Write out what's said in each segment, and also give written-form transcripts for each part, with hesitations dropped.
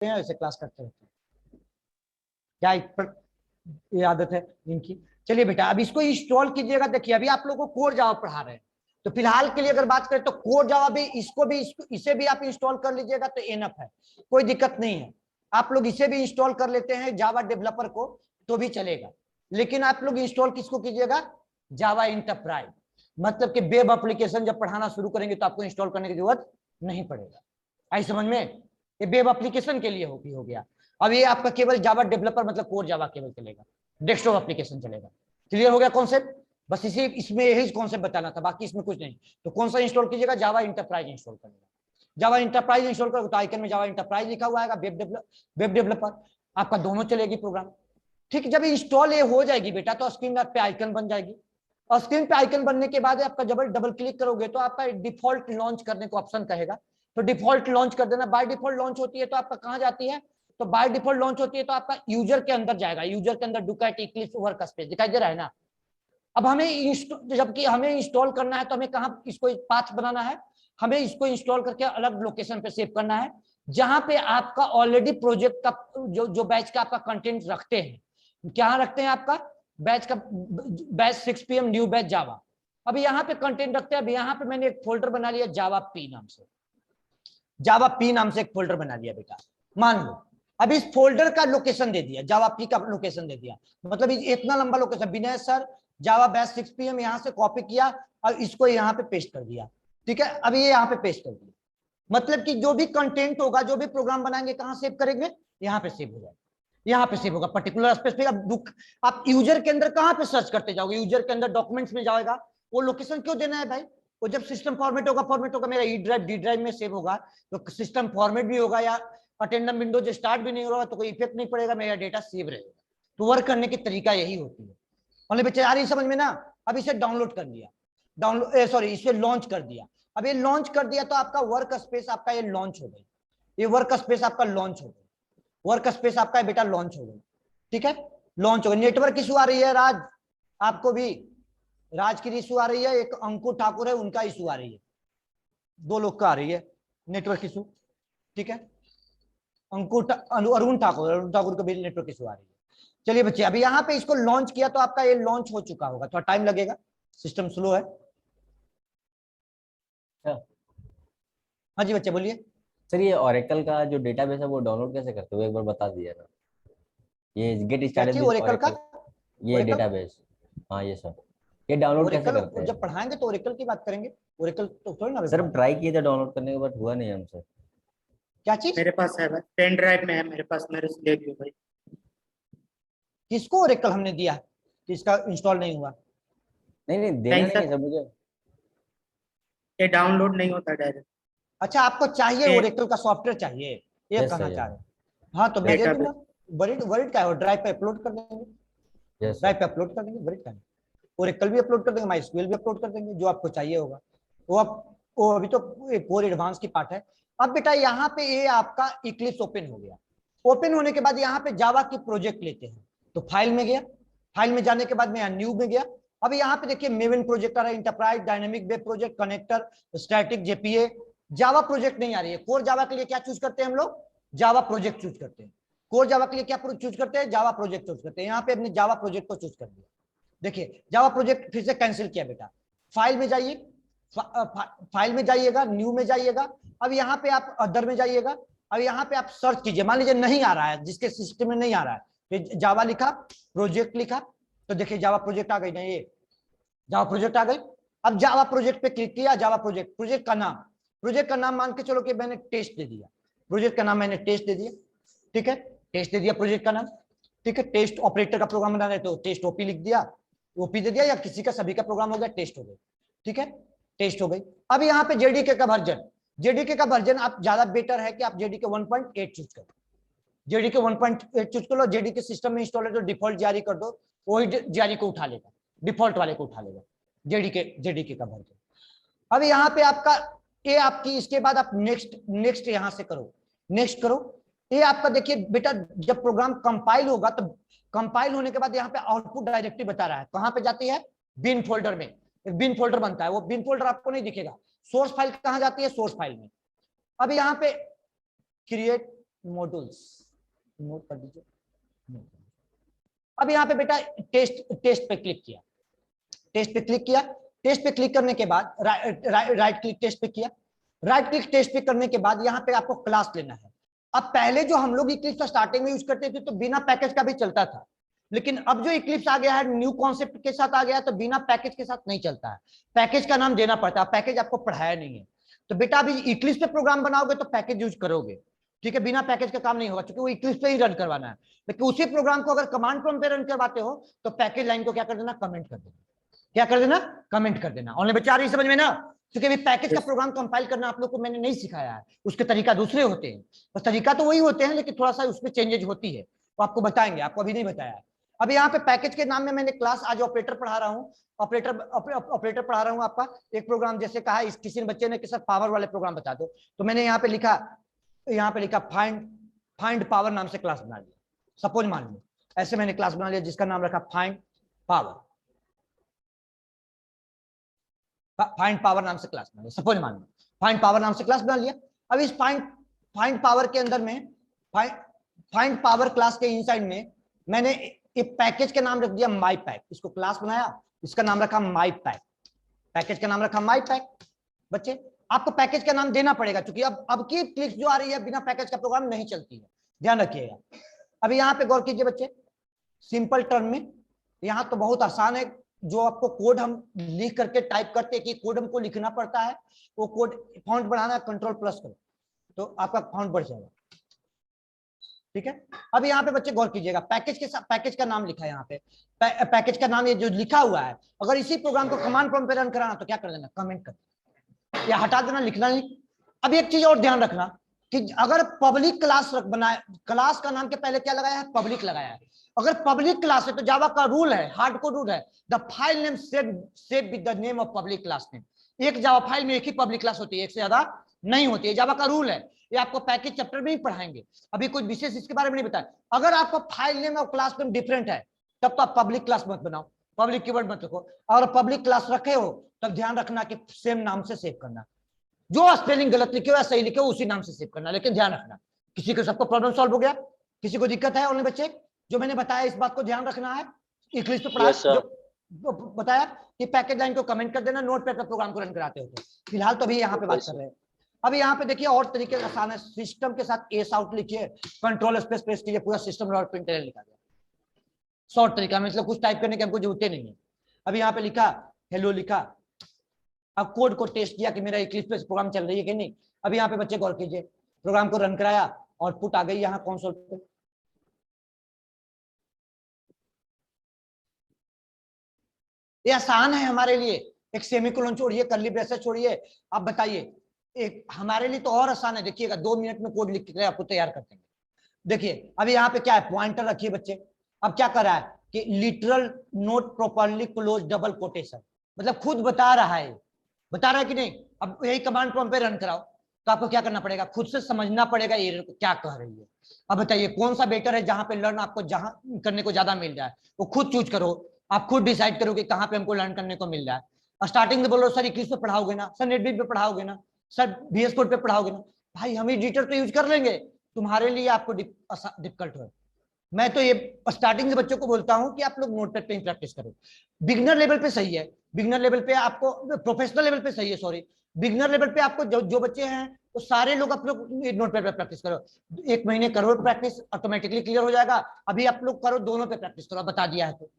हैं वैसे क्लास करते रहते हैं, क्या ये आदत है इनकी। चलिए बेटा अब इसको इंस्टॉल कीजिएगा। देखिए अभी आप लोगों को कोर जावा पढ़ा रहे हैं, तो फिलहाल के लिए अगर बात करें तो कोर जावा भी इसे भी आप इंस्टॉल कर लीजिएगा तो एनफ है, कोई दिक्कत नहीं है। आप लोग इसे भी इंस्टॉल कर लेते हैं जावा डेवलपर को तो भी चलेगा, लेकिन आप लोग इंस्टॉल किसको कीजिएगा, जावा इंटरप्राइज। मतलब कि वेब एप्लीकेशन जब पढ़ाना शुरू करेंगे तो आपको इंस्टॉल करने की जरूरत नहीं पड़ेगा। आई समझ में, ये वेब एप्लीकेशन के लिए हो गया। अब ये आपका केवल जावा डेवलपर मतलब कोर जावा केवल चलेगा, डेस्कटॉप एप्लीकेशन चलेगा। क्लियर हो गया कॉन्सेप्ट, बस इसी इसमें यही कॉन्सेप्ट बताना था, बाकी इसमें कुछ नहीं। तो कौन सा इंस्टॉल कीजिएगा, जावा इंटरप्राइज इंस्टॉल करेगा। जावा इंटरप्राइज इंस्टॉल करोगे तो आइकन में जावा इंटरप्राइज लिखा हुआ आएगा, वेब डेवलपर आपका दोनों चलेगी प्रोग्राम। ठीक, जब इंस्टॉल ये हो जाएगी बेटा तो स्क्रीन पे आइकन बन जाएगी, और स्क्रीन पे आइकन बनने के बाद आपका जब डबल क्लिक करोगे तो आपका डिफॉल्ट लॉन्च करने को ऑप्शन कहेगा, तो डिफॉल्ट लॉन्च कर देना। बाय डिफॉल्ट लॉन्च होती है तो आपका कहां जाती है, तो बाय डिफॉल्ट लॉन्च होती है तो आपका यूजर के अंदर जाएगा, यूजर के अंदर डुकैट इक्लिप्स वर्कस्पेस दिखाई दे रहा है ना। अब हमें जबकि हमें इंस्टॉल करना है तो हमें कहां इसको पाथ बनाना है, हमें इसको इंस्टॉल करके अलग लोकेशन पे सेव करना है जहां पे आपका ऑलरेडी प्रोजेक्ट का जो बैच का आपका कंटेंट रखते हैं। क्या रखते हैं आपका बैच का, बैच 6 PM न्यू बैच जावा। अभी यहाँ पे कंटेंट रखते हैं। अब यहाँ पे मैंने एक फोल्डर बना लिया जावा पी नाम से, जावा पी नाम से एक फोल्डर बना लिया बेटा। मान लो अब इस फोल्डर का लोकेशन दे दिया, जावा पी का लोकेशन दे दिया, मतलब इतना लंबा लोकेशन विनय सर जावा बैच 6 PM यहाँ से कॉपी किया और इसको यहाँ पे पेस्ट कर दिया। ठीक है, अब ये यहाँ पे पेस्ट कर दिया, मतलब कि जो भी कंटेंट होगा, जो भी प्रोग्राम बनाएंगे कहाँ सेव करेंगे, यहाँ पे सेव हो जाएगा, यहाँ पे सेव होगा पर्टिकुलर स्पेस पे। अब आप यूजर के अंदर कहाँ पे सर्च करते जाओगे, यूजर के अंदर डॉक्यूमेंट्स में जाएगा, वो लोकेशन क्यों देना है भाई, वो जब सिस्टम फॉर्मेट होगा मेरा ई ड्राइव डी ड्राइव में सेव होगा, तो सिस्टम फॉर्मेट भी होगा या अटेंडम विंडो जो स्टार्ट भी नहीं होगा तो कोई इफेक्ट नहीं पड़ेगा, मेरा डेटा सेव रहेगा। तो वर्क करने की तरीका यही होती है। मतलब बच्चे आ रही समझ में ना। अब इसे डाउनलोड कर लिया, इसे लॉन्च कर दिया। अब ये लॉन्च कर दिया तो आपका वर्क स्पेस आपका ये लॉन्च हो गई, ये वर्क स्पेस आपका लॉन्च हो गई, वर्क स्पेस आपका बेटा लॉन्च हो गई। ठीक है, लॉन्च हो गई। नेटवर्क इशू आ रही है राज, आपको भी राज की इशू आ रही है, एक अंकुर ठाकुर है उनका इशू आ रही है, दो लोग का आ रही है नेटवर्क इशू। ठीक है, अरुण ठाकुर को भी नेटवर्क इशू आ रही है। चलिए बच्चे अभी यहाँ पे इसको लॉन्च किया तो आपका ये लॉन्च हो चुका होगा, थोड़ा टाइम लगेगा, सिस्टम स्लो है। हाँ जी बच्चे बोलिए। सर ये ओरेकल का जो डेटाबेस है वो डाउनलोड कैसे करते हो, एक बार बता दिया ना। ये गेट क्या स्टार्टेड चाहिए विद ओरेकल का, ओरेकल, ये ओरेकल, डेटाबेस। हाँ ये सर, ये डाउनलोड कैसे ओरेकल करते हैं। जब पढ़ाएंगे तो ओरेकल की बात करेंगे, ओरेकल तो थोड़ी ना अभी सर पढ़ा हम रहे हैं। ट्राई किए थे डाउनलोड करने के, बट हुआ नहीं हमसे। क्या चीज, मेरे पास है भाई, पेन ड्राइव में है मेरे पास, मेरे से ले लियो भाई। किसको ओरेकल हमने दिया कि इसका इंस्टॉल नहीं हुआ। नहीं नहीं, देना नहीं नहीं है सर, सर मुझे। ये डाउनलोड नहीं होता डायरेक्ट। अच्छा आपको चाहिए ये ओरेकल का सॉफ्टवेयर चाहिए, ये यस कहना सर, चाह यस। रहे हैं। हाँ तो मैं दे डेटाबेस। दूंगा, वर्ड वर्ड का है, ड्राइव पे अपलोड कर देंगे, यस ड्राइव सर। पे अपलोड कर देंगे, वर्ड का है। ओरेकल भी अपलोड कर देंगे, माइस्क्यूएल भी अपलोड कर देंगे, जो आपको चाहिए होगा वो आप, वो अभी तो कोर एडवांस की पार्ट है। अब बेटा यहाँ पे ये आपका इक्लिप्स ओपन हो गया, ओपन होने के बाद यहाँ पे जावा की प्रोजेक्ट लेते हैं, तो फाइल में गया, फाइल में जाने के बाद मैं यहाँ न्यू में गया। अब यहाँ पे देखिए मेवन प्रोजेक्ट आ रहा है, enterprise dynamic web project connector static JPA, Java project नहीं आ रही है। कोर जावा के लिए क्या चूज करते हैं हम लोग, जावा प्रोजेक्ट चूज करते हैं। कोर जावा के लिए क्या चूज करते हैं, जावा प्रोजेक्ट चूज करते हैं। यहाँ पे अपने जावा प्रोजेक्ट को चूज कर दिया। देखिए जावा प्रोजेक्ट फिर से कैंसिल किया बेटा, फाइल में जाइए, फाइल में जाइएगा, न्यू में जाइएगा। अब यहाँ पे आप अदर में जाइएगा, अब यहाँ पे आप सर्च कीजिए, मान लीजिए नहीं आ रहा है, जिसके सिस्टम में नहीं आ रहा है, तो जावा लिखा, प्रोजेक्ट लिखा, तो देखिए जावा प्रोजेक्ट आ गई ना, ये जावा प्रोजेक्ट आ गई। अब जावा प्रोजेक्ट पे क्लिक किया, जावा प्रोजेक्ट, प्रोजेक्ट का नाम मान के चलो कि मैंने टेस्ट दे दिया, प्रोजेक्ट का नाम मैंने टेस्ट दे दिया। ठीक है, टेस्ट दे दिया प्रोजेक्ट का नाम। ठीक है, टेस्ट ऑपरेटर का प्रोग्राम बनाना है तो टेस्ट ओपी लिख दिया, ओपी दे दिया, या किसी का सभी का प्रोग्राम हो गया, टेस्ट हो गई। ठीक है, टेस्ट हो गई। अब यहाँ पे जेडीके का वर्जन, जेडीके का वर्जन आप ज्यादा बेटर है कि आप जेडीके 1.8 चूज करो, जेडीके 1.8 चूज कर लो। जेडीके सिस्टम में इंस्टॉल है तो डिफॉल्ट जारी कर दो, वही जारी को उठा लेगा, डिफॉल्ट वाले को उठा लेगा, जेडीके का वर्जन। अब यहाँ पे आपका ये आपकी, इसके बाद आप नेक्स्ट यहां से करो, नेक्स्ट करो। ये आपका देखिए बेटा जब प्रोग्राम कंपाइल होगा तो कंपाइल होने के बाद यहाँ पे आउटपुट डायरेक्टरी बता रहा है कहां पे जाती है, बिन फोल्डर में। एक बिन फोल्डर बनता है, वो बिन फोल्डर आपको नहीं दिखेगा। सोर्स फाइल कहां जाती है, सोर्स फाइल में। अब यहाँ पे क्रिएट मॉड्यूल्स नोट कर दीजिए। अब यहाँ पे बेटा टेस्ट पे क्लिक किया, टेस्ट पे क्लिक किया, टेस्ट पे क्लिक करने के बाद राइट क्लिक टेस्ट पे किया, राइट क्लिक टेस्ट पे करने के बाद यहाँ पे आपको क्लास लेना है। अब पहले जो हम लोग इक्लिप्स स्टार्टिंग में यूज करते थे तो बिना पैकेज का भी चलता था, लेकिन अब जो इक्लिप्स आ गया है न्यू कॉन्सेप्ट के साथ आ गया है तो बिना पैकेज के साथ नहीं चलता है, पैकेज का नाम देना पड़ता है। पैकेज आपको पढ़ाया नहीं है, तो बेटा अभी इक्लिप्स पे प्रोग्राम बनाओगे तो पैकेज यूज करोगे, ठीक है, बिना पैकेज का काम नहीं होगा क्योंकि वो इक्लिप्स पे ही रन करवाना है। लेकिन उसी प्रोग्राम को अगर कमांड प्रॉम्प्ट पे रन करवाते हो तो पैकेज लाइन को क्या कर देना, कमेंट कर देना, क्या कर देना, कमेंट कर देना। ऑनलाइन बच्चे आ रही समझ में ना, क्योंकि अभी पैकेज का प्रोग्राम कंपाइल करना आप लोग को मैंने नहीं सिखाया है, उसके तरीका दूसरे होते हैं, बस तरीका तो वही होते हैं लेकिन थोड़ा सा उसमें चेंजेज होती है, तो आपको बताएंगे, आपको अभी नहीं बताया है। अब यहाँ पे पैकेज के नाम में मैंने क्लास आज ऑपरेटर पढ़ा रहा हूँ, ऑपरेटर पढ़ा रहा हूँ आपका एक प्रोग्राम, जैसे कहा इस किसी बच्चे ने कि सर पावर वाले प्रोग्राम बता दो, तो मैंने यहाँ पे लिखा फाइंड पावर नाम से क्लास बना लिया। सपोज मान लो ऐसे मैंने क्लास बना लिया जिसका नाम रखा फाइंड पावर नाम से क्लास बना लिया। सपोज मान लो फाइंड पावर नाम से क्लास बना लिया। अब इस फाइंड पावर के अंदर में फाइंड पावर क्लास के इनसाइड में मैंने एक पैकेज का नाम रख दिया माई पैक, इसको क्लास बनाया, इसका नाम रखा माई पैक, पैकेज का नाम रखा माई पैक। बच्चे आपको पैकेज का नाम देना पड़ेगा क्योंकि अब की क्लिक्स जो आ रही है बिना पैकेज का प्रोग्राम नहीं चलती है, ध्यान रखिएगा। अभी यहाँ पे गौर कीजिए बच्चे, सिंपल टर्म में यहाँ तो बहुत आसान है, जो आपको कोड हम लिख करके टाइप करते हैं कि कोड हमको लिखना पड़ता है, वो कोड फॉन्ट बढ़ाना है, कंट्रोल प्लस करो तो आपका फॉन्ट बढ़ जाएगा, ठीक है। अब यहाँ पे बच्चे गौर कीजिएगा, पैकेज के साथ पैकेज का नाम लिखा है यहाँ पे, पैकेज का नाम ये जो लिखा हुआ है, अगर इसी प्रोग्राम को कमांड प्रॉम्प्ट पे रन कराना तो क्या कर देना, कमेंट कर देना या हटा देना, लिखना नहीं। अब एक चीज और ध्यान रखना कि अगर पब्लिक क्लास बनाया, क्लास का नाम के पहले क्या लगाया है, पब्लिक लगाया है, अगर पब्लिक क्लास है तो जावा का रूल है, हार्डकोर रूल है, the file name save with the name of public class name. एक जावा फाइल में एक ही पब्लिक क्लास होती है, एक से ज्यादा नहीं होती है, जावा का रूल है, ये आपको पैकेज चैप्टर में ही पढ़ाएंगे, अभी कोई विशेष इसके बारे में नहीं बताया। अगर आपको फाइल नेम और क्लास नेम डिफरेंट है तब तो आप पब्लिक क्लास मत बनाओ, पब्लिक कीवर्ड मत रखो, और पब्लिक क्लास रखे हो तब ध्यान रखना कि सेम नाम से सेव करना, जो स्पेलिंग गलत लिखे हो या सही लिखे हो उसी नाम से सेव करना, लेकिन ध्यान रखना। किसी को सबको प्रॉब्लम सॉल्व हो गया, किसी को दिक्कत है? ऑनलाइन बच्चे जो मैंने बताया इस बात को ध्यान रखना है, इंग्लिश पे पढ़ा जो बताया कि पैकेज लाइन को कमेंट कर देना, नोट पैड पर प्रोग्राम को रन कराते हो तो फिलहाल तो अभी यहाँ पे बात कर रहे हैं। अब यहाँ पे देखिए और तरीके आसान है, सिस्टम के साथ एस आउट लिखिए, कंट्रोल स्पेस प्रेस कीजिए, पूरा सिस्टम डॉट प्रिंटलन लिखा गया, शॉर्ट तरीका, मतलब कुछ टाइप करने की हमको जरूरत नहीं है। अब यहाँ पे लिखा हेलो लिखा, अब कोड को टेस्ट किया कि मेरा इक्लिप्स पे प्रोग्राम चल रही है कि नहीं। अब यहाँ पे बच्चे गौर कीजिए, प्रोग्राम को रन कराया, आउटपुट आ गई यहाँ कंसोल पे, ये आसान है हमारे लिए, एक सेमीकोलन छोड़िए, कर्ली ब्रेसेस छोड़िए, आप बताइए, एक हमारे लिए तो और आसान है। देखिएगा 2 मिनट में कोड लिख के आपको तैयार कर देंगे। देखिए अब यहाँ पे क्या है, पॉइंटर रखिए बच्चे, अब क्या कर रहा है कि literal note properly close double quotation, मतलब खुद बता रहा है कि नहीं। अब यही कमांड प्रॉम्प्ट पे रन कराओ तो आपको क्या करना पड़ेगा, खुद से समझना पड़ेगा एरर को क्या कह रही है। अब बताइए कौन सा बेटर है, जहां पे लर्न आपको जहां करने को ज्यादा मिल जाए वो खुद चूज करो, आप खुद डिसाइड करो कि कहाँ पे हमको लर्न करने को मिल रहा है। स्टार्टिंग में बोलो सर इक्लिप्स पे पढ़ाओगे ना, सर नेटबीट पे पढ़ाओगे ना, सर VS कोड पे पढ़ाओगे ना, भाई हम एडिटर तो यूज कर लेंगे, तुम्हारे लिए आपको डिफिकल्ट हो। मैं तो ये स्टार्टिंग से बच्चों को बोलता हूं कि आप लोग नोटपैड पे ही प्रैक्टिस करो, बिगिनर लेवल पे सही है, बिगिनर लेवल पे आपको, प्रोफेशनल लेवल पे सही है, सॉरी बिगिनर लेवल पे आपको जो बच्चे हैं तो सारे लोग आप लोग नोटपैड पे प्रैक्टिस करो, 1 महीने करो प्रैक्टिस, ऑटोमेटिकली क्लियर हो जाएगा। अभी आप लोग करो, दोनों पे प्रैक्टिस करो, बता दिया है तो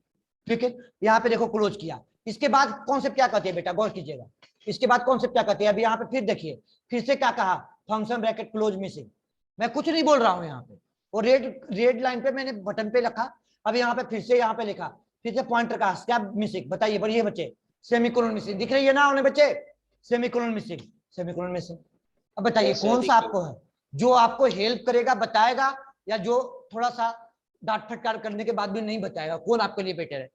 ठीक है। यहाँ पे देखो क्लोज किया, इसके बाद कॉन्सेप्ट क्या कहती है बेटा, गौर कीजिएगा, इसके बाद कॉन्सेप्ट क्या कहती है। अभी यहाँ पे फिर देखिए, फिर से क्या कहा, फंक्शन ब्रैकेट क्लोज मिसिंग, मैं कुछ नहीं बोल रहा हूँ यहाँ पे, और रेड लाइन पे मैंने बटन पे लिखा, अब यहाँ पे फिर से यहाँ पे लिखा, फिर से पॉइंटर का क्या मिसिंग, बताइए बढ़िए बच्चे, सेमीकोलन मिसिंग दिख रही है ना उन्हें बच्चे, सेमीकोलन मिसिंग, सेमीकोलन मिसिंग। अब बताइए कौन सा आपको है जो आपको हेल्प करेगा, बताएगा, या जो थोड़ा सा डांट फटकार करने के बाद भी नहीं बताएगा, कौन आपके लिए बेटर है?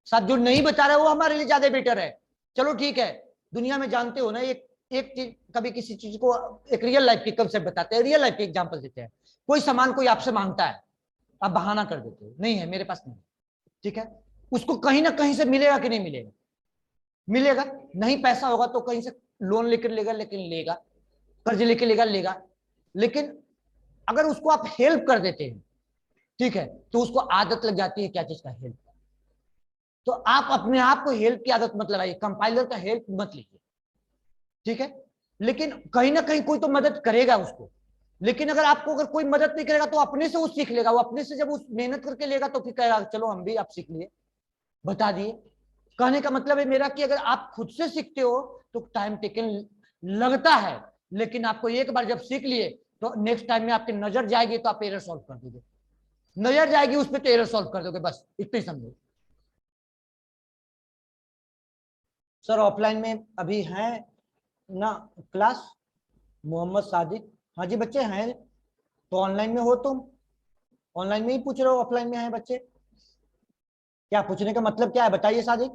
साथ जो नहीं बता रहा है वो हमारे लिए ज्यादा बेटर है। चलो ठीक है, दुनिया में जानते हो ना, एक चीज, कभी किसी चीज को एक रियल लाइफ के कंसेप्ट बताते हैं, रियल लाइफ के एग्जांपल देते हैं। कोई सामान कोई आपसे मांगता है, आप बहाना कर देते हो, नहीं है मेरे पास, नहीं, ठीक है, उसको कहीं ना कहीं से मिलेगा कि नहीं मिलेगा, मिलेगा, नहीं पैसा होगा तो कहीं से लोन लेकर लेगा, लेकिन लेगा, कर्ज लेके लेगा, लेगा, लेकिन अगर उसको आप हेल्प कर देते हैं, ठीक है, तो उसको आदत लग जाती है क्या चीज का, हेल्प। तो आप अपने आप को हेल्प की आदत मत लगाइए, कंपाइलर का हेल्प मत लीजिए, ठीक है। लेकिन कहीं ना कहीं कोई तो मदद करेगा उसको, लेकिन अगर आपको अगर कोई मदद नहीं करेगा तो अपने से वो सीख लेगा, वो अपने से जब उस मेहनत करके लेगा तो फिर कहेगा चलो हम भी, आप सीख लिए, बता दिए। कहने का मतलब है मेरा कि अगर आप खुद से सीखते हो तो टाइम टेकन लगता है, लेकिन आपको एक बार जब सीख लिए तो नेक्स्ट टाइम में आपकी नजर जाएगी तो आप एरर सॉल्व कर दोगे, नजर जाएगी उस पर तो एरर सॉल्व कर दोगे, बस इतना ही समझो। सर ऑफलाइन में अभी है ना क्लास, मोहम्मद सादिक, हाँ जी बच्चे हैं। तो ऑनलाइन में हो तुम, ऑनलाइन में ही पूछ रहे हो ऑफलाइन में है बच्चे, क्या पूछने का मतलब क्या है बताइए सादिक,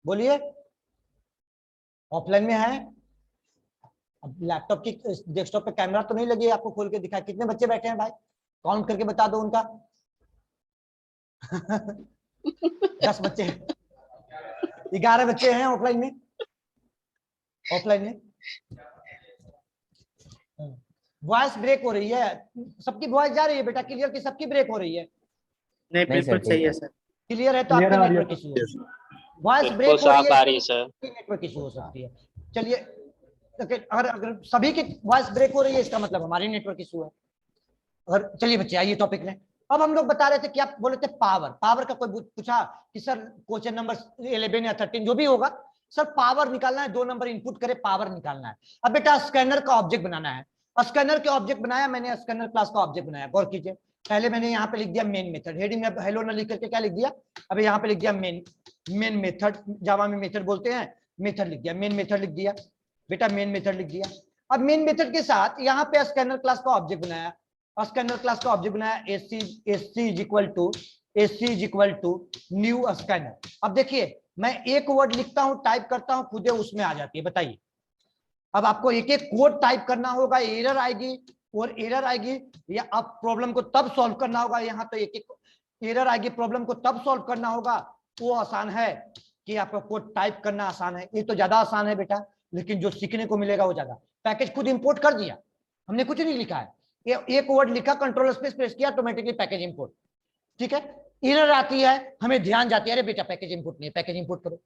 बोलिए। ऑफलाइन में है, अब लैपटॉप की डेस्कटॉप पे कैमरा तो नहीं लगी है, आपको खोल के दिखा, कितने बच्चे बैठे हैं भाई, काउंट करके बता दो उनका। 10 बच्चे हैं, 11 बच्चे हैं ऑफलाइन में, ऑफलाइन में। वॉइस ब्रेक हो रही है, सबकी वॉइस जा रही है बेटा क्लियर की, सबकी ब्रेक हो रही है, नहीं नहीं सर, बिल्कुल सही है सर। क्लियर है तो आपकी नेटवर्क इशू है, वॉइस बिल्कुल ब्रेक हो रही साफ आ रही है है, सर। नेटवर्क इशू हो सकती है। चलिए, अगर सभी की वॉइस ब्रेक हो रही है इसका मतलब हमारी नेटवर्क इशू है। और चलिए बच्चे आइए टॉपिक में, अब हम लोग बता रहे थे कि आप बोले थे पावर, पावर का कोई पूछा कि सर क्वेश्चन नंबर 11 या 13 जो भी होगा, सर पावर निकालना है, 2 नंबर इनपुट करे पावर निकालना है। अब बेटा स्कैनर का ऑब्जेक्ट बनाना है, स्कैनर के ऑब्जेक्ट बनाया मैंने, स्कैनर क्लास का ऑब्जेक्ट बनाया, गौर कीजिए। पहले मैंने यहाँ पे लिख दिया मेन मेथड, हेडिंग में हेलो ना लिख करके क्या लिख दिया, अब यहाँ पे लिख दिया मेन मेथड, जावा में मेथड बोलते हैं, मेथड लिख दिया, मेन मेथड लिख दिया बेटा, मेन मेथड लिख दिया। अब मेन मेथड के साथ यहाँ पे स्कैनर क्लास का ऑब्जेक्ट बनाया, स्कैनर क्लास का ऑब्जेक्ट बनाया SC is equal to new scanner. अब देखिए मैं एक वर्ड लिखता हूं, टाइप करता हूं, खुद उसमें आ जाती है, बताइए। अब आपको एक एक कोड टाइप करना होगा, एरर आएगी, और एरर आएगी, या आप प्रॉब्लम को तब सॉल्व करना होगा, यहाँ तो एक एक एरर आएगी, प्रॉब्लम को तब सॉल्व करना होगा। वो आसान है कि आपको कोड टाइप करना आसान है, ये तो ज्यादा आसान है बेटा, लेकिन जो सीखने को मिलेगा वो ज्यादा। पैकेज खुद इंपोर्ट कर दिया, हमने कुछ नहीं लिखा है, एक वर्ड लिखा, कंट्रोल स्पेस प्रेस किया, ऑटोमेटिकली पैकेज इंपोर्ट, ठीक है। एरर आती है, हमें ध्यान जाती है, अरे बेटा पैकेज इंपोर्ट नहीं, पैकेज इंपोर्ट करो,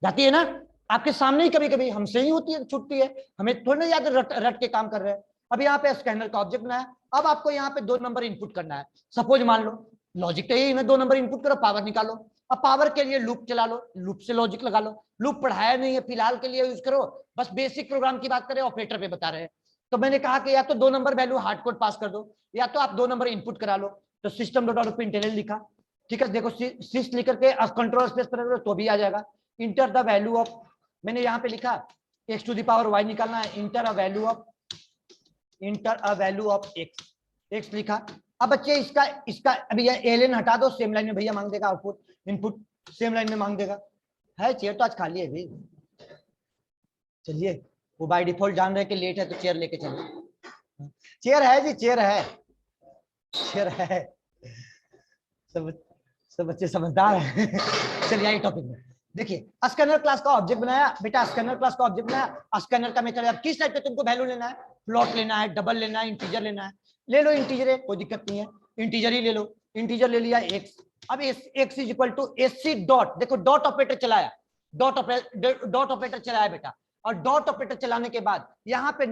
जाती है ना, आपके सामने ही कभी कभी हमसे ही होती है, छुट्टी है, हमें थोड़ी ना याद रट के काम कर रहे हैं। अब यहाँ पे स्कैनर का ऑब्जेक्ट बनाया, अब आपको यहाँ पे 2 नंबर इनपुट करना है, सपोज मान लो लॉजिक तो यही है, 2 नंबर इनपुट करो, पावर निकालो। अब पावर के लिए लूप चला लो, लूप से लॉजिक लगा लो, लूप पढ़ाया नहीं है फिलहाल के लिए यूज करो, बस बेसिक प्रोग्राम की बात करें, ऑपरेटर पे बता रहे हैं। तो मैंने कहा कि या तो 2 नंबर वैल्यू हार्ड कोड पास कर दो, या तो आप 2 नंबर इनपुट करा लो। तो सिस्टम डॉट आउट प्रिंटलन लिखा, ठीक है, देखो सिस्ट लिख करके कंट्रोल स्पेस पर तो भी आ जाएगा। इंटर द वैल्यू ऑफ, मैंने यहाँ पे लिखा x to the power y निकालना है, enter a value of x लिखा। अब बच्चे इसका अभी ये एलियन हटा दो, सेम लाइन में भैया मांग देगा, आउटपुट इनपुट सेम लाइन में मांग देगा, है चेयर तो आज खाली है भी। चलिए वो बाय डिफॉल्ट जान रहे कि लेट है तो चेयर लेके चलो, चेयर है जी, चेयर है, चेयर है, सब बच्चे समझदार हैं। चलिए आइए टॉपिक में, देखिए स्कैनर क्लास का ऑब्जेक्ट बनाया बेटा, स्कैनर क्लास का ऑब्जेक्ट बनाया, स्कैनर का मेथड, अब किस टाइप पे तुमको वैल्यू लेना है, फ्लोट लेना है, डबल लेना है, इंटीजर लेना है, ले लो इंटीजर है, कोई दिक्कत नहीं है, इंटीजर ही ले लो, इंटीजर ले लिया x। अब x is equal to SC dot, देखो डॉट ऑपरेटर चलाया, डॉट ऑपरेटर चलाया बेटा, और डॉट ऑपरेटर चलाने के बाद यहाँ पे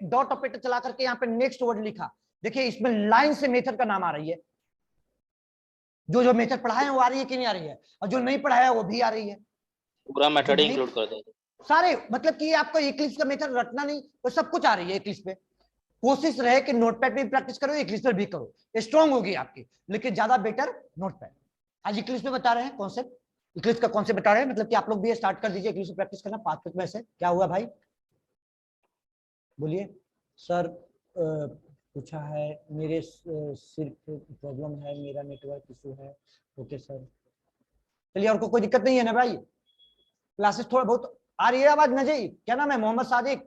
डॉट ऑपरेटर चला करके यहाँ पे नेक्स्ट वर्ड लिखा, देखिए इसमें लाइन से मेथड का नाम आ रही है, जो मेथड पढ़ाए हैं वो आ रही है कि नहीं आ रही है, और जो नहीं पढ़ाया वो भी आ रही है, पूरा मेथड इंक्लूड कर दो सारे, मतलब कि आपको इक्लिप्स का मेथड रटना नहीं, तो सब कुछ आ रही है इक्लिप्स पे। कोशिश रहे कि नोटपैड पे भी प्रैक्टिस करो, इक्लिप्स पर भी करो, स्ट्रांग होगी आपकी, लेकिन ज्यादा बेटर नोटपैड। आज इक्लिप्स पे बता रहे हैं कॉन्सेप्ट, इक्लिप्स का कॉन्सेप्ट बता रहे हैं, मतलब कि आप लोग भी स्टार्ट कर दीजिए इक्लिप्स प्रैक्टिस करना 5 मिनट में से। क्या हुआ भाई, बोलिए। सर पूछा है, मेरे सिर पे प्रॉब्लम है, मेरा नेटवर्क इशू है। ओके सर, चलिए और कोई दिक्कत नहीं है ना भाई, क्लासेस थोड़ा बहुत आ रही है आवाज ना जी, क्या नाम है, मोहम्मद सादिक,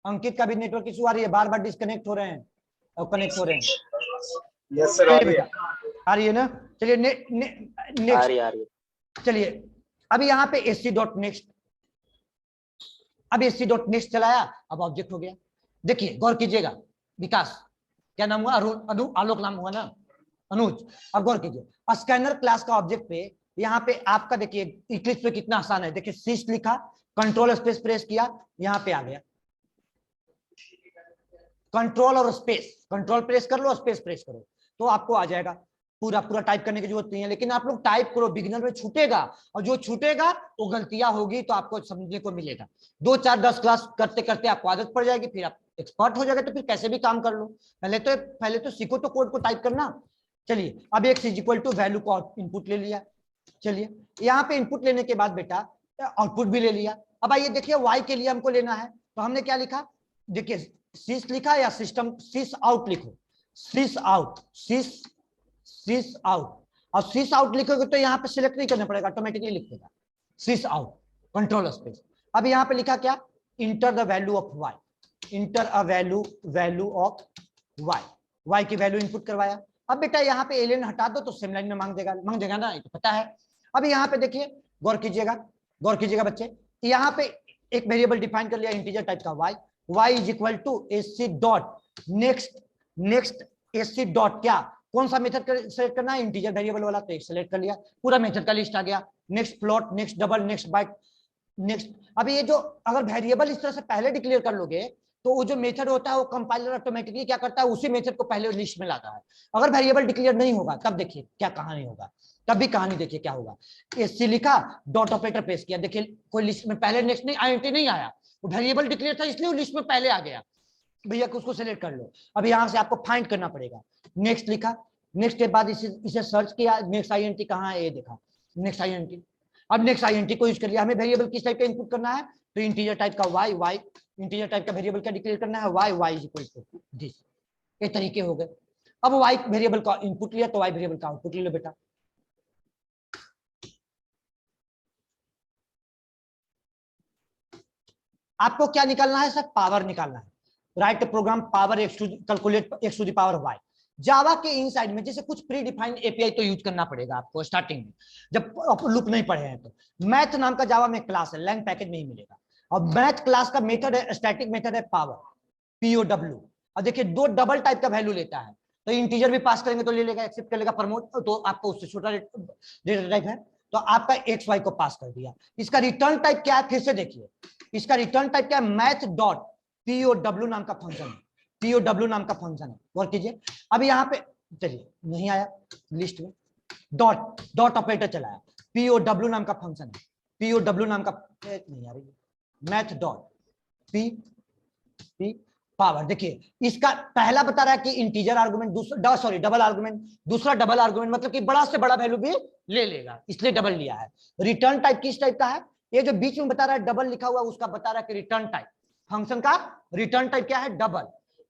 अंकित का भी नेटवर्क इशू आ रही है, बार बार डिस्कनेक्ट हो रहे हैं और कनेक्ट हो रहे हैं। यस सर, आ रही है ना, चलिए आ रही है। चलिए अभी यहाँ पे एससी डॉट नेक्स्ट, अब एससी डॉट नेक्स्ट चलाया, अब ऑब्जेक्ट हो गया। देखिए गौर कीजिएगा, विकास, क्या नाम हुआ, अरुण, आलोक नाम हुआ ना, अनुज। अब गौर कीजिए, स्कैनर क्लास का ऑब्जेक्ट पे यहाँ पे आपका देखिए इक्लिप्स पे कितना आसान है, देखिए सिस लिखा, कंट्रोल स्पेस प्रेस किया, यहाँ पे आ गया, कंट्रोल और स्पेस, कंट्रोल प्रेस कर लो, स्पेस प्रेस करो तो आपको आ जाएगा। पूरा पूरा टाइप करने की जरूरत नहीं है, लेकिन आप लोग टाइप करो, बिगिनर में छूटेगा, और जो छूटेगा वो गलतियां होगी तो आपको समझने को मिलेगा। 2 4 10 क्लास करते करते आपको आदत पड़ जाएगी, फिर आप एक्सपर्ट हो जाएगा, तो फिर कैसे भी काम कर लो। पहले तो सीखो तो कोड को टाइप करना। चलिए अब x is equal to value को इनपुट ले लिया। चलिए यहाँ पे इनपुट लेने के बाद बेटा आउटपुट भी ले लिया। अब आइए देखिए y के लिए हमको लेना है, तो हमने क्या लिखा, देखिए सिस लिखा या सिस्टम, सिस आउट लिखो, सिस आउट, सिस आउट, और सिस आउट लिखोगे तो यहाँ पे सिलेक्ट नहीं करना पड़ेगा, ऑटोमेटिकली लिख देगा सिस आउट, कंट्रोल स्पेस। अब यहाँ पे लिखा क्या, enter the value of y, inter a value of y की वैल्यू इनपुट करवाया। अब बेटा यहाँ पे एलियन हटा दो तो सेम लाइन में मांग देगा ना, ये तो पता है। अब यहाँ पे देखिए गौर कीजिएगा बच्चे, यहाँ पे एक वेरिएबल डिफाइन कर लिया इंटीजर टाइप का y is equal to SC dot next SC dot क्या, कौन सा मेथड सेलेक्ट करना है, इंटीजर वेरिएबल वाला, तो एक सेलेक्ट कर लिया, पूरा मेथड का लिस्ट आ गया, next float, next double, next byte, next. अब ये जो अगर वेरिएबल इस तरह से पहले डिक्लेयर कर लोगे तो वो जो मेथड होता है वो कंपाइलर ऑटोमेटिकली क्या करता है, उसी मेथड को पहले लिस्ट में लाता है। अगर वेरिएबल डिक्लेयर नहीं होगा तब देखिए क्या कहानी होगा, तब भी कहानी देखिए क्या होगा। एससी लिखा, डॉट ऑपरेटर प्रेस किया, देखिए कोई लिस्ट में पहले नेक्स्ट नहीं, आईएनटी नहीं आया, वो वेरिएबल डिक्लेयर था इसलिए वो लिस्ट में पहले आ गया, भैया उसको सिलेक्ट कर लो। अब यहाँ से आपको फाइंड करना पड़ेगा, नेक्स्ट लिखा, नेक्स्ट के बाद इसे सर्च किया, नेक्स्ट आईएनटी कहाँ है ये देखा, नेक्स्ट आईएनटी। अब नेक्स्ट आईएनटी को यूज कर लिया, हमें वेरिएबल किस टाइप का इनपुट करना है, तो इंटीजर टाइप का y, इंटीजर टाइप का वेरिएबल क्या डिक्लेयर करना है, y is equal to this. ये तरीके हो गए। अब y वेरिएबल का इनपुट लिया तो y वेरिएबल का आउटपुट ले लो बेटा। आपको क्या निकालना है सर, पावर निकालना है, write program power calculate x to the power y। Java के इनसाइड में जैसे कुछ प्री डिफाइंड एपीआई तो यूज करना पड़ेगा आपको स्टार्टिंग में, जब लूप नहीं पढ़े हैं तो। मैथ नाम का जावा में क्लास है, लैंग पैकेज में ही मिलेगा, और मैथ क्लास का मेथड है, स्टैटिक मेथड है पावर, POW। और देखिए 2 डबल टाइप का वैल्यू लेता है, तो इंटीजर भी पास करेंगे तो ले लेगा, एक्सेप्ट कर लेगा, प्रमोट तो आपको उससे छोटा डेटा टाइप है, तो आपका XY को पास कर दिया। इसका रिटर्न टाइप क्या है, फिर से देखिए, इसका रिटर्न टाइप क्या है, मैथ डॉट POW नाम का फंक्शन है, POW नाम का फंक्शन है, गौर कीजिए। अब यहाँ पे चलिए नहीं आया लिस्ट में, डॉट ऑपरेटर चलाया, POW नाम का फंक्शन है, POW नाम का नहीं आ रही, मैथ डॉट p पावर। देखिए इसका पहला बता रहा है कि इंटीजर आर्गुमेंट, दूसरा सॉरी डबल आर्गुमेंट, दूसरा डबल आर्गुमेंट मतलब कि बड़ा से बड़ा वैल्यू भी ले लेगा, इसलिए डबल लिया है। रिटर्न टाइप किस टाइप का है, ये जो बीच में बता रहा है डबल लिखा हुआ उसका बता रहा है कि रिटर्न टाइप, फंक्शन का रिटर्न टाइप क्या है, डबल।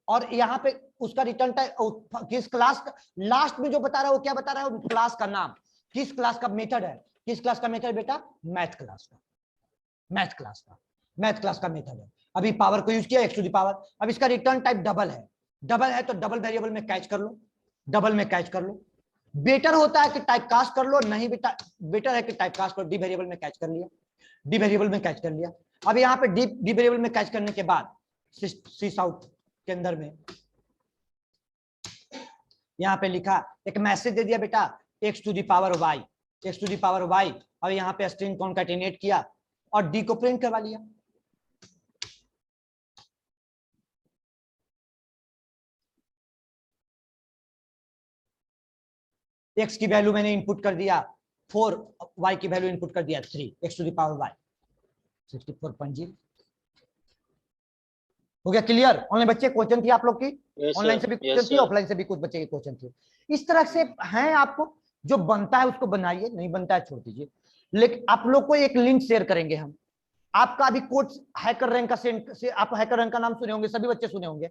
और यहाँ पे उसका रिटर्न टाइप किस क्लास का, लास्ट में जो बता रहा है वो क्या बता रहा है, क्लास का नाम, किस क्लास का मेथड है, किस क्लास का मेथड बेटा, मैथ क्लास का, मैथ क्लास का मेथड है। अभी पावर को यूज किया x टू द पावर। अब इसका रिटर्न टाइप डबल है तो डबल वेरिएबल में कैच कर लो, बेटर होता है कि टाइप कास्ट कर लो, नहीं बेटा बेटर है कि टाइप कास्ट करो, डी वेरिएबल में कैच कर लिया, अब यहाँ पे डी वेरिएबल में कैच करने के बाद सिस आउट के अंदर में यहाँ पे लिखा, एक मैसेज दे दिया बेटा x to the power y, और यहाँ पे स्ट्रिंग कॉन्कैटिनेट किया और डी को प्रिंट करवा लिया। x की वैल्यू मैंने इनपुट कर दिया 4, y की वैल्यू इनपुट कर दिया 3, x to the power y 64.0 हो गया क्लियर। ऑनलाइन बच्चे क्वेश्चन थी आप लोग की, ऑनलाइन से भी क्वेश्चन थी, ऑफलाइन से भी कुछ बच्चे के क्वेश्चन थे। इस तरह से हैं, आपको जो बनता है उसको बनाइए, नहीं बनता है छोड़ दीजिए। लेकिन आप लोग को एक लिंक शेयर करेंगे हम, आपका अभी कोर्स हैकर रैंक से आप हैकर रैंक का नाम सुने होंगे, सभी बच्चे सुने होंगे।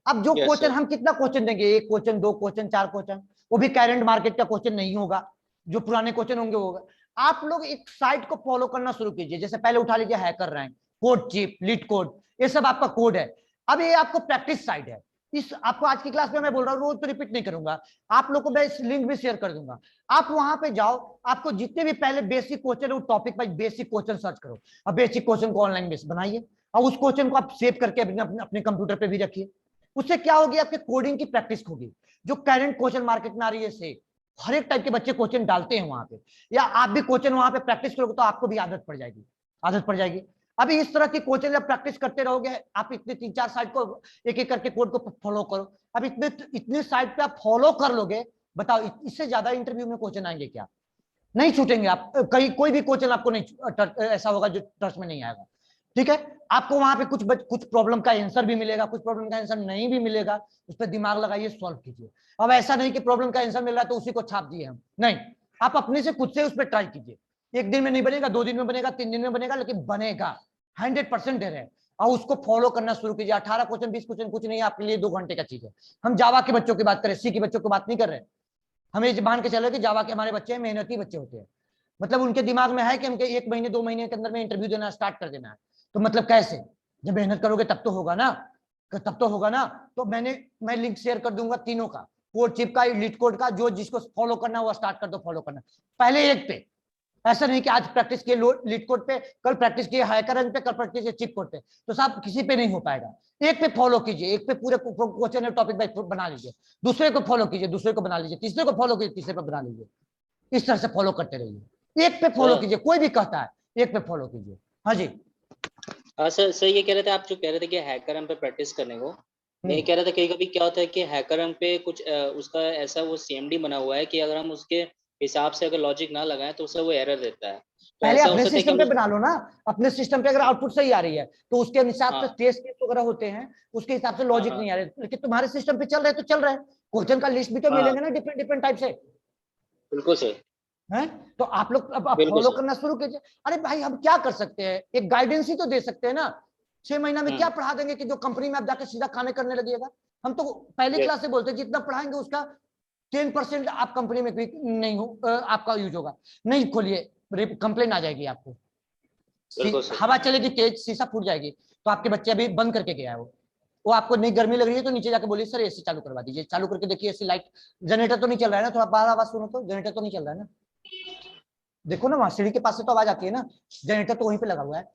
अब जो क्वेश्चन हम कितना क्वेश्चन देंगे, 1 क्वेश्चन 2 क्वेश्चन 4 क्वेश्चन, वो भी करंट मार्केट का क्वेश्चन नहीं होगा, जो पुराने क्वेश्चन होंगे होगा। आप लोग एक साइट को फॉलो करना शुरू कीजिए, जैसे पहले उठा लीजिए hacker rank, code chip, leet code, ये सब आपका कोड है। अब ये आपको प्रैक्टिस साइट है, इस आपको आज की क्लास में मैं बोल रहा हूँ, रोज तो रिपीट नहीं करूंगा, आप लोग को मैं इस लिंक भी शेयर कर दूंगा। आप वहां पे जाओ, आपको जितने भी पहले बेसिक क्वेश्चन है वो topic wise basic question search करो, अब बेसिक क्वेश्चन को ऑनलाइन बेस बनाइए, और उस क्वेश्चन को आप सेव करके अपने कंप्यूटर पे भी रखिए, उससे क्या होगी, आपके कोडिंग की प्रैक्टिस होगी। जो करंट क्वेश्चन मार्केट में आ रही है से हर एक टाइप के बच्चे क्वेश्चन डालते हैं वहां पे, या आप भी क्वेश्चन वहां पे प्रैक्टिस करोगे तो आपको भी आदत पड़ जाएगी, आदत पड़ जाएगी। अभी इस तरह की क्वेश्चन जब प्रैक्टिस करते रहोगे, आप इतने 3-4 साइट को एक एक करके कोड को फॉलो करो। अब इतने साइट पे आप फॉलो कर लोगे, बताओ इससे ज्यादा इंटरव्यू में क्वेश्चन आएंगे क्या? नहीं छूटेंगे आप, कहीं कोई भी क्वेश्चन आपको नहीं ऐसा होगा जो टच में नहीं आएगा। ठीक है, आपको वहां पे कुछ प्रॉब्लम का आंसर भी मिलेगा, कुछ प्रॉब्लम का आंसर नहीं भी मिलेगा, उस पर दिमाग लगाइए, सॉल्व कीजिए। अब ऐसा नहीं कि प्रॉब्लम का आंसर मिल रहा है तो उसी को छाप दिए हम, नहीं, आप अपने से खुद से उस पर ट्राई कीजिए। 1 दिन में नहीं बनेगा, 2 दिन में बनेगा, 3 दिन में बनेगा, लेकिन बनेगा, 100% दे रहे हैं। और उसको फॉलो करना शुरू कीजिए। 18 क्वेश्चन 20 क्वेश्चन कुछ नहीं है आपके लिए, 2 घंटे का चीज है। हम जावा के बच्चों की बात करें, सी के बच्चों की बात नहीं कर रहे। हमें मान के चलो कि जावा के हमारे बच्चे मेहनती बच्चे होते हैं, मतलब उनके दिमाग में है कि हमके 1 महीने 2 महीने के अंदर में इंटरव्यू देना स्टार्ट कर देना है। तो मतलब कैसे, जब मेहनत करोगे तब तो होगा ना, तब तो होगा ना। तो मैं लिंक शेयर कर दूंगा तीनों का, कोड चिप का, लीड कोड का, जो जिसको फॉलो करना वो स्टार्ट कर दो फॉलो करना। पहले एक पे, ऐसा नहीं कि आज प्रैक्टिस किए लीड कोड पे, कल प्रैक्टिस किए हैकर पे, कल प्रैक्टिस किए चिप कोड पे, तो साहब किसी पे नहीं हो पाएगा। एक पे फॉलो कीजिए, एक पे पूरे क्वेश्चन टॉपिक बना लीजिए, दूसरे को फॉलो कीजिए, दूसरे को बना लीजिए, तीसरे को फॉलो कीजिए, तीसरे पे बना लीजिए। इस तरह से फॉलो करते रहिए, एक पे फॉलो कीजिए, कोई भी कहता है एक पे फॉलो कीजिए। हाँ जी। हाँ सर ये कह रहे थे, आप जो कह रहे थे कि हैकर पे प्रैक्टिस करने को, मैं ये कह रहा था कभी कभी क्या होता है कि हैकर पे कुछ उसका ऐसा वो सीएमडी बना हुआ है कि अगर हम उसके हिसाब से अगर लॉजिक ना लगाएं तो उसे वो एरर देता है। तो पहले ऐसा हो अपने सकता है कि सिस्टम पे बना लो ना, अपने सिस्टम पे अगर आउटपुट सही आ रही है तो उसके हिसाब से टेस्ट केस वगैरह होते हैं, उसके हिसाब से लॉजिक नहीं आ रहे, लेकिन तुम्हारे सिस्टम पे चल रहे तो चल रहे हैं, क्वेश्चन का लिस्ट भी तो मिलेंगे ना डिफरेंट डिफरेंट टाइप से। बिल्कुल सर। हैं तो आप लोग अब बिल्कुल फॉलो सर। करना शुरू कीजिए। अरे भाई हम क्या कर सकते हैं, एक गाइडेंस ही तो दे सकते हैं ना। 6 महीना में क्या पढ़ा देंगे कि जो कंपनी में आप जाके सीधा खाने करने लगिएगा। हम तो पहली क्लास से बोलते हैं जितना पढ़ाएंगे उसका 10% आप कंपनी में नहीं हो, आपका यूज होगा। नहीं खोलिए, कंप्लेन आ जाएगी आपको, बिल्कुल सर। हवा चलेगी तेज, शीशा फूट जाएगी। तो आपके बच्चे अभी बंद करके गया है वो आपको नहीं गर्मी लग रही है तो नीचे जाके बोलिए सर एसी चालू करवा दीजिए, चालू करके देखिए एसी लाइट, जनरेटर तो नहीं चल रहा है ना, थोड़ा बाहर आवाज सुनो तो, जनरेटर तो नहीं चल रहा है ना, देखो ना वहां सीढ़ी के पास से तो आवाज आती है ना, जनरेटर तो वहीं पे लगा हुआ है।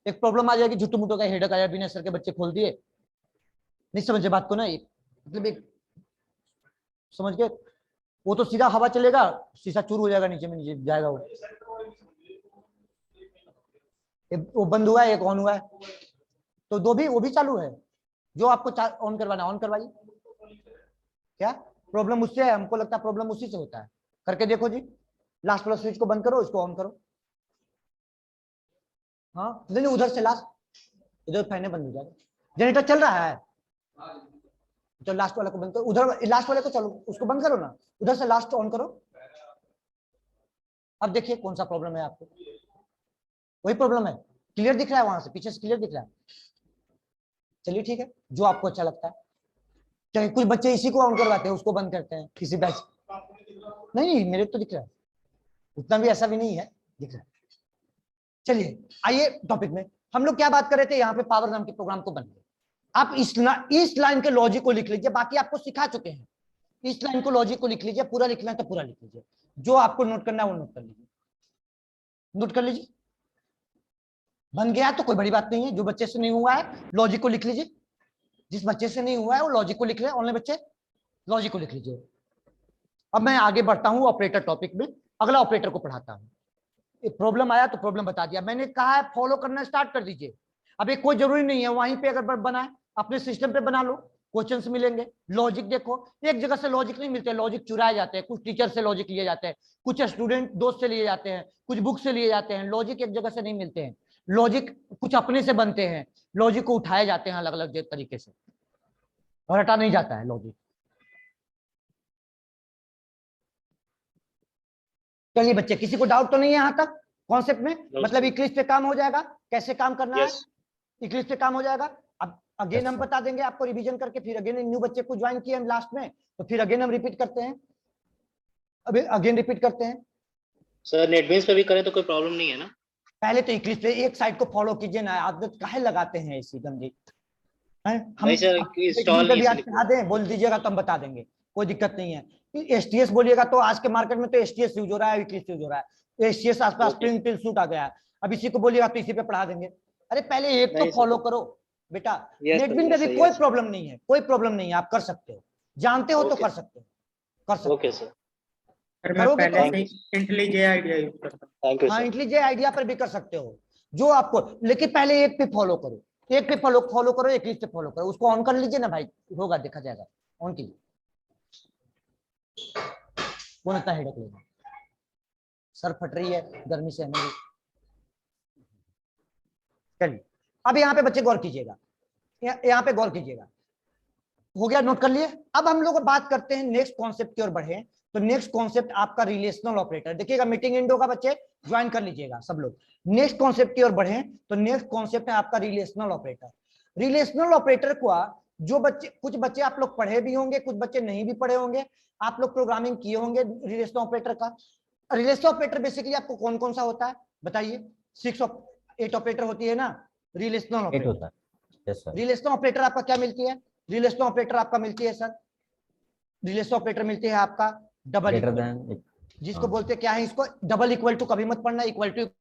एक प्रॉब्लम आ जाएगी, झुट्टू मुट्टू का हेडक आया, बिना सर के बच्चे खोल दिए, नहीं समझे बात को ना, मतलब एक समझ गए, वो तो सीधा हवा चलेगा, शीशा चूर हो जाएगा, नीचे में नीचे जाएगा वो बंद हुआ है, एक ऑन हुआ है, तो दो भी वो भी चालू है, जो आपको ऑन करवाना ऑन करवाइए। क्या प्रॉब्लम उससे है, हमको लगता है प्रॉब्लम उसी से होता है, करके देखो जी, लास्ट वाला स्विच को बंद करो, इसको ऑन करो। हाँ नहीं उधर से लास्ट, इधर फैन बंद हो जाएगा, जनरेटर चल रहा है, तो लास्ट वाले को बंद करो, उधर लास्ट वाले को चलो उसको बंद करो ना, उधर से लास्ट ऑन करो। अब देखिए कौन सा प्रॉब्लम है आपको, वही प्रॉब्लम है, क्लियर दिख रहा है वहां से, पीछे से क्लियर दिख रहा है। चलिए ठीक है, जो आपको अच्छा लगता है, चाहे कुछ बच्चे इसी को ऑन करवाते हैं उसको बंद करते हैं, किसी बैच नहीं, मेरे तो दिख रहा है, उतना भी ऐसा भी नहीं है, दिख रहा है। चलिए आइए टॉपिक में, हम लोग क्या बात कर रहे थे, यहाँ पे पावर नाम के प्रोग्राम को बनाइए। आप इस लाइन के लॉजिक को लिख लीजिए, बाकी आपको सिखा चुके हैं, इस लाइन को लॉजिक को लिख लीजिए, पूरा लिखना है तो पूरा लिख लीजिए, जो आपको नोट करना है वो नोट कर लीजिए, नोट कर लीजिए। बन गया तो कोई बड़ी बात नहीं है, जो बच्चे से नहीं हुआ है लॉजिक को लिख लीजिए, जिस बच्चे से नहीं हुआ है वो लॉजिक को लिख ले, ऑनलाइन बच्चे लॉजिक को लिख लीजिए। अब मैं आगे बढ़ता हूं ऑपरेटर टॉपिक में, अगला ऑपरेटर को पढ़ाता हूं। प्रॉब्लम आया तो प्रॉब्लम बता दिया, मैंने कहा है फॉलो करना स्टार्ट कर दीजिए। अब एक कोई जरूरी नहीं है वहीं पे अगर बनाए, अपने सिस्टम पे बना लो, क्वेश्चंस मिलेंगे। लॉजिक देखो, एक जगह से लॉजिक नहीं मिलते, लॉजिक चुराए जाते हैं, कुछ टीचर से लॉजिक लिए जाते हैं, कुछ स्टूडेंट दोस्त से लिए जाते हैं, कुछ बुक से लिए जाते हैं, लॉजिक एक जगह से नहीं मिलते हैं, लॉजिक कुछ अपने से बनते हैं, लॉजिक को उठाए जाते हैं अलग अलग तरीके से और हटा नहीं जाता है लॉजिक। चलिए बच्चे, किसी को डाउट तो नहीं है यहाँ तक कॉन्सेप्ट में, मतलब इक्लिप्स पे काम हो जाएगा, कैसे काम करना है, इक्लिप्स पे काम हो जाएगा। अब अगेन हम बता देंगे आपको रिवीजन करके, फिर अगेन न्यू बच्चे को ज्वाइन किए हम लास्ट में, तो फिर अगेन हम रिपीट करते हैं, अभी अगेन रिपीट करते हैं। सर नेटबीन्स पे भी करें तो कोई प्रॉब्लम नहीं है ना? पहले तो इक्लिप्स पे एक साइड को फॉलो कीजिए ना, आदत काहे लगाते हैं ऐसी गंदी, हम इंस्टॉल नहीं बता दें, बोल दीजिएगा तो हम बता देंगे, कोई दिक्कत नहीं है। एसटीएस बोलिएगा तो आज के मार्केट में तो एसटीएस यूज हो रहा है, इक्लिप्स यूज हो रहा है, एसटीएस आसपास स्प्रिंग टिल सूट आ गया है, अब इसी को बोलिएगा तो इसी पे पढ़ा देंगे। अरे पहले एक तो फॉलो करो, बेटा Yes, sir, नेटबिन में yes, भी sir, कोई yes. प्रॉब्लम नहीं है, कोई प्रॉब्लम नहीं है, आप कर सकते हो, जानते हो तो Okay. कर सकते हो, कर सकते ओके हो। सर, सर मैं करोगे पहले तो से इंटेलिजे आइडिया यूज करता हूँ। थैंक यू हाँ सर। इंटेलिजे आइडिया पर भी कर सकते हो जो आपको, लेकिन पहले एक पे फॉलो करो, एक पे फॉलो करो, एक लिस्ट पे फॉलो करो, उसको ऑन कर लीजिए ना भाई, होगा, देखा जाएगा, ऑन कीजिए। कौन इतना हेडेक लेगा, सर फट रही है गर्मी से हमें। चलिए अब यहाँ पे बच्चे गौर कीजिएगा, यहाँ पे गौर कीजिएगा, हो गया, नोट कर लिए। अब हम लोग बात करते हैं नेक्स्ट कॉन्सेप्ट की ओर बढ़े। तो नेक्स्ट कॉन्सेप्ट आपका रिलेशनल ऑपरेटर, देखिएगा मीटिंग इंडो का बच्चे ज्वाइन कर लीजिएगा सब लोग। नेक्स्ट कॉन्सेप्ट की ओर बढ़े तो नेक्स्ट कॉन्सेप्ट है आपका रिलेशनल ऑपरेटर। रिलेशनल ऑपरेटर को जो बच्चे, कुछ बच्चे आप लोग पढ़े भी होंगे, कुछ बच्चे नहीं भी पढ़े होंगे, आप लोग प्रोग्रामिंग किए होंगे रिलेशनल ऑपरेटर का। रिलेशनल ऑपरेटर बेसिकली आपको कौन कौन सा होता है बताइए? 8 ऑपरेटर होती है ना रिलेशनल 8 ऑपरेटर। होता है, यस सर। रिलेशनल ऑपरेटर आपका क्या मिलती है? रिलेशनल ऑपरेटर आपका मिलती है सर, रिलेशनल ऑपरेटर मिलती है आपका डबल ग्रेटर इक्वल, देन, जिसको बोलते हैं क्या है, इसको डबल इक्वल टू कभी मत पढ़ना, इक्वल टू